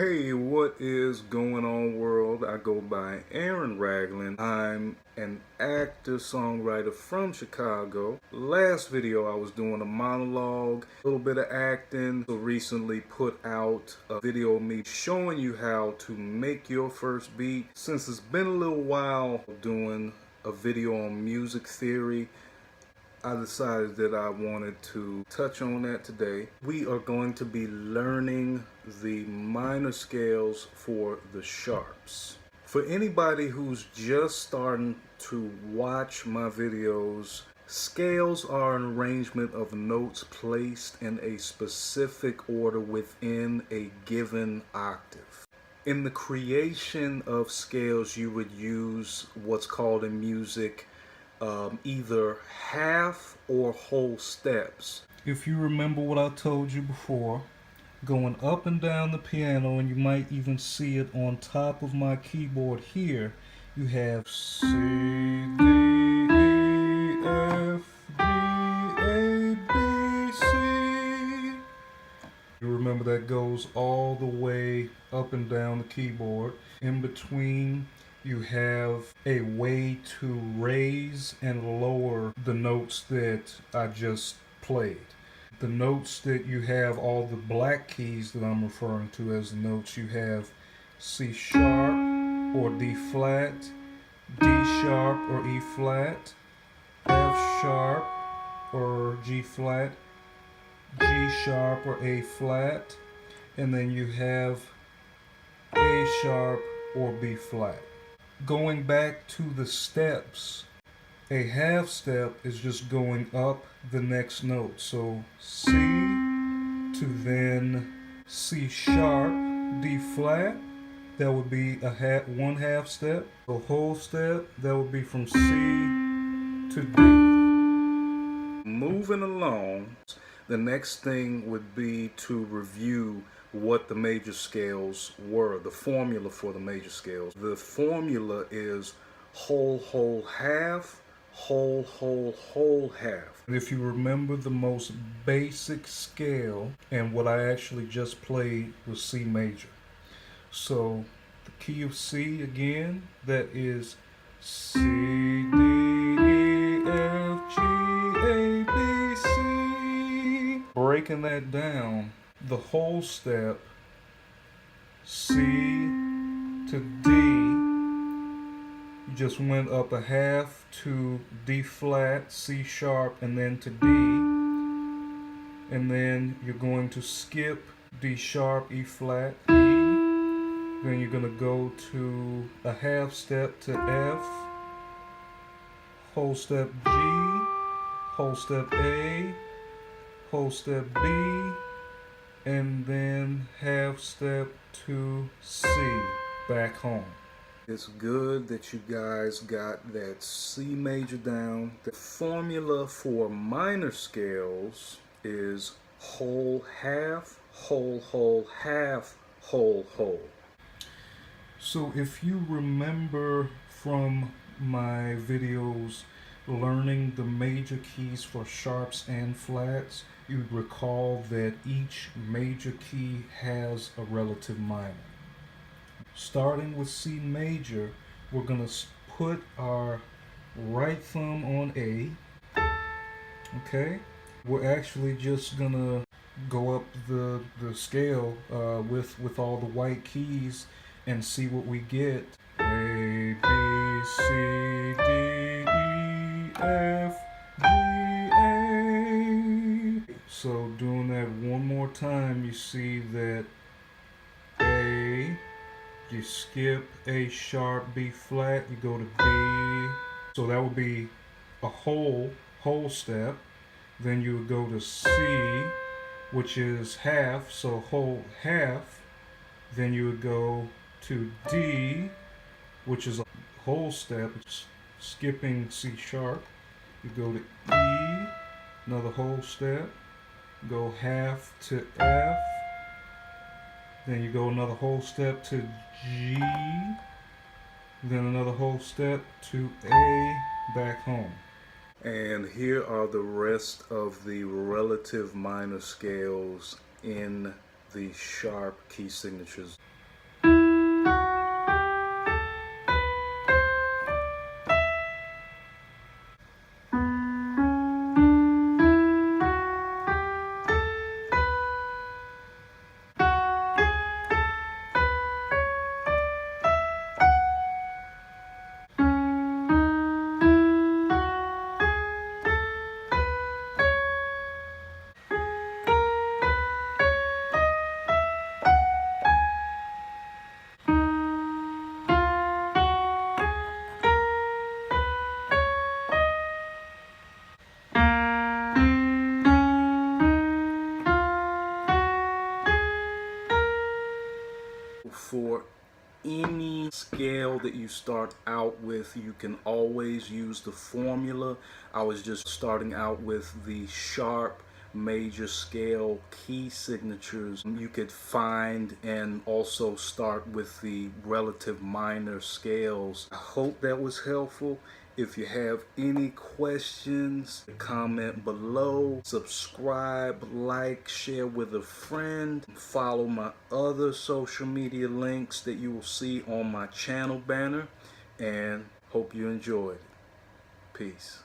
Hey, what is going on, world? I go by Aaron Ragland. I'm an actor, songwriter from Chicago. Last video I was doing a monologue, a little bit of acting. So recently put out a video of me showing you how to make your first beat. Since it's been a little while doing a video on music theory, I decided that I wanted to touch on that today. We are going to be learning the minor scales for the sharps. For anybody who's just starting to watch my videos, scales are an arrangement of notes placed in a specific order within a given octave. In the creation of scales, you would use what's called in music either half or whole steps. If you remember what I told you before, going up and down the piano, and you might even see it on top of my keyboard here, you have C, D, E, F, G, A, B, C. You remember that goes all the way up and down the keyboard. In between, you have a way to raise and lower the notes that I just played. The notes that you have, all the black keys that I'm referring to as the notes, you have C sharp or D flat, D sharp or E flat, F sharp or G flat, G sharp or A flat, and then you have A sharp or B flat. Going back to the steps, a half step is just going up the next note. So C to then C sharp, D flat, that would be one half step. A whole step, that would be from C to D. Moving along, the next thing would be to review what the major scales were, the formula for the major scales. The formula is whole, whole, half, whole, whole, whole, half. And if you remember the most basic scale, and what I actually just played was C major. So the key of C again, that is C, D, E, F, G, A, B, C. Breaking that down, the whole step, C to D, you just went up a half to D flat, C sharp, and then to D. And then you're going to skip D sharp, E flat, E. Then you're going to go to a half step to F, whole step G, whole step A, whole step B, and then half step to C, back home. It's good that you guys got that C major down. The formula for minor scales is whole, half, whole, whole, half, whole, whole. So if you remember from my videos learning the major keys for sharps and flats, you'd recall that each major key has a relative minor. Starting with C major, we're going to put our right thumb on A. Okay? We're actually just going to go up the scale with all the white keys and see what we get. A, B, C, D, E, F, G, A. So doing that one more time, you see that A, you skip A sharp, B flat, you go to B. So that would be a whole step. Then you would go to C, which is half, so whole half. Then you would go to D, which is a whole step, it's skipping C sharp. You go to E, another whole step, go half to F, then you go another whole step to G, then another whole step to A, back home. And here are the rest of the relative minor scales in the sharp key signatures. For any scale that you start out with, you can always use the formula. I was just starting out with the sharp major scale key signatures. You could find and also start with the relative minor scales. I hope that was helpful. If you have any questions, comment below, subscribe, like, share with a friend, follow my other social media links that you will see on my channel banner, and hope you enjoyed it. Peace.